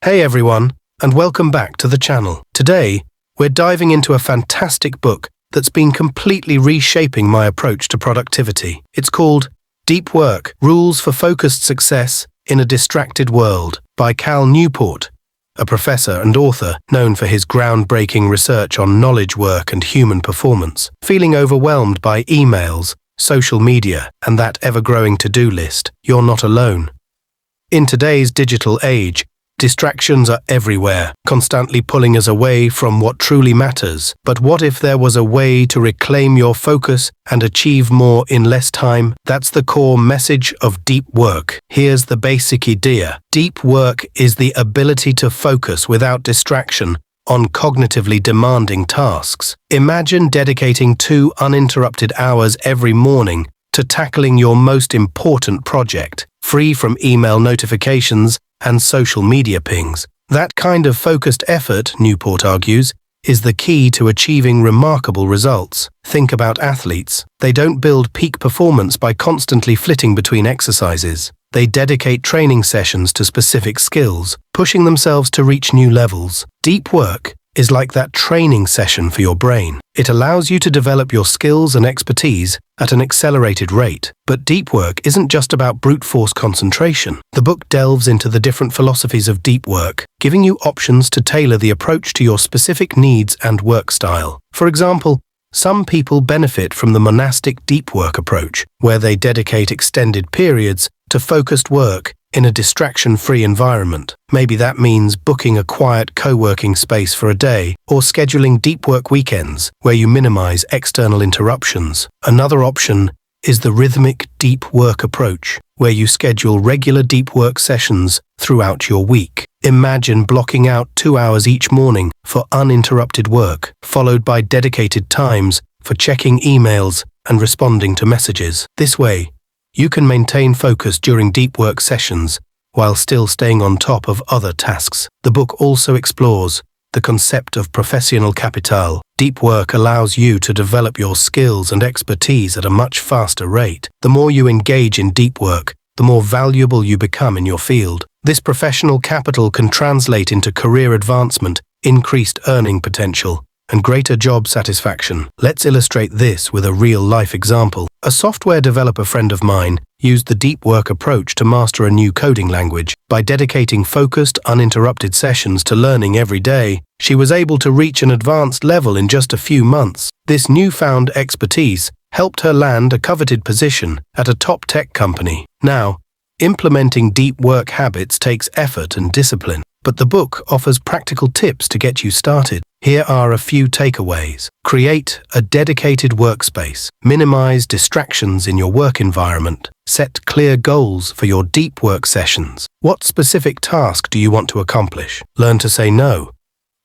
Hey everyone, and welcome back to the channel. Today, we're diving into a fantastic book that's been completely reshaping my approach to productivity. It's called Deep Work: Rules for Focused Success in a Distracted World by Newport, a professor and author known for his groundbreaking research on knowledge work and human performance. Feeling overwhelmed by emails, social media, and that ever-growing to-do list? You're not alone. In today's digital age, distractions are everywhere, constantly pulling us away from what truly matters. But what if there was a way to reclaim your focus and achieve more in less time? That's the core message of deep work. Here's the basic idea. Deep work is the ability to focus without distraction on cognitively demanding tasks. Imagine dedicating 2 uninterrupted hours every morning to tackling your most important project, free from email notifications and social media pings. That kind of focused effort, Newport argues, is the key to achieving remarkable results. Think about athletes. They don't build peak performance by constantly flitting between exercises. They dedicate training sessions to specific skills, pushing themselves to reach new levels. Deep work is like that training session for your brain. It allows you to develop your skills and expertise at an accelerated rate. But deep work isn't just about brute force concentration. The book delves into the different philosophies of deep work, giving you options to tailor the approach to your specific needs and work style. For example, some people benefit from the monastic deep work approach, where they dedicate extended periods to focused work in a distraction-free environment. Maybe that means booking a quiet co-working space for a day, or scheduling deep work weekends where you minimize external interruptions. Another option is the rhythmic deep work approach, where you schedule regular deep work sessions throughout your week. Imagine blocking out 2 hours each morning for uninterrupted work, followed by dedicated times for checking emails and responding to messages. This way, you can maintain focus during deep work sessions while still staying on top of other tasks. The book also explores the concept of professional capital. Deep work allows you to develop your skills and expertise at a much faster rate. The more you engage in deep work, the more valuable you become in your field. This professional capital can translate into career advancement, increased earning potential, and greater job satisfaction. Let's illustrate this with a real-life example. A software developer friend of mine used the deep work approach to master a new coding language. By dedicating focused, uninterrupted sessions to learning every day, she was able to reach an advanced level in just a few months. This newfound expertise helped her land a coveted position at a top tech company. Now, implementing deep work habits takes effort and discipline, but the book offers practical tips to get you started. Here are a few takeaways. Create a dedicated workspace. Minimize distractions in your work environment. Set clear goals for your deep work sessions. What specific task do you want to accomplish? Learn to say no.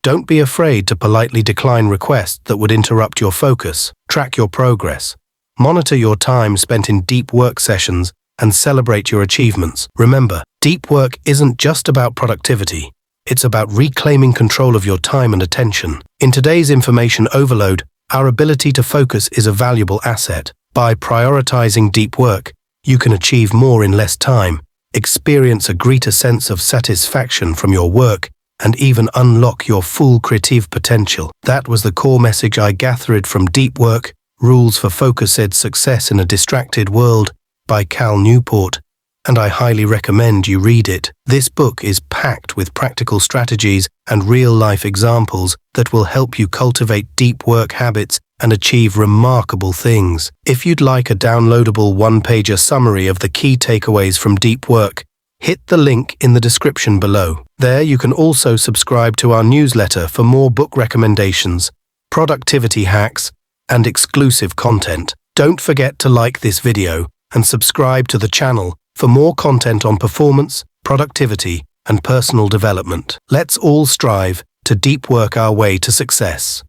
Don't be afraid to politely decline requests that would interrupt your focus. Track your progress. Monitor your time spent in deep work sessions and celebrate your achievements. Remember, deep work isn't just about productivity. It's about reclaiming control of your time and attention. In today's information overload, our ability to focus is a valuable asset. By prioritizing deep work, you can achieve more in less time, experience a greater sense of satisfaction from your work, and even unlock your full creative potential. That was the core message I gathered from Deep Work: Rules for Focused Success in a Distracted World by Newport, and I highly recommend you read it. This book is packed with practical strategies and real-life examples that will help you cultivate deep work habits and achieve remarkable things. If you'd like a downloadable one-pager summary of the key takeaways from deep work, hit the link in the description below. There you can also subscribe to our newsletter for more book recommendations, productivity hacks, and exclusive content. Don't forget to like this video and subscribe to the channel for more content on performance, productivity, and personal development. Let's all strive to deep work our way to success.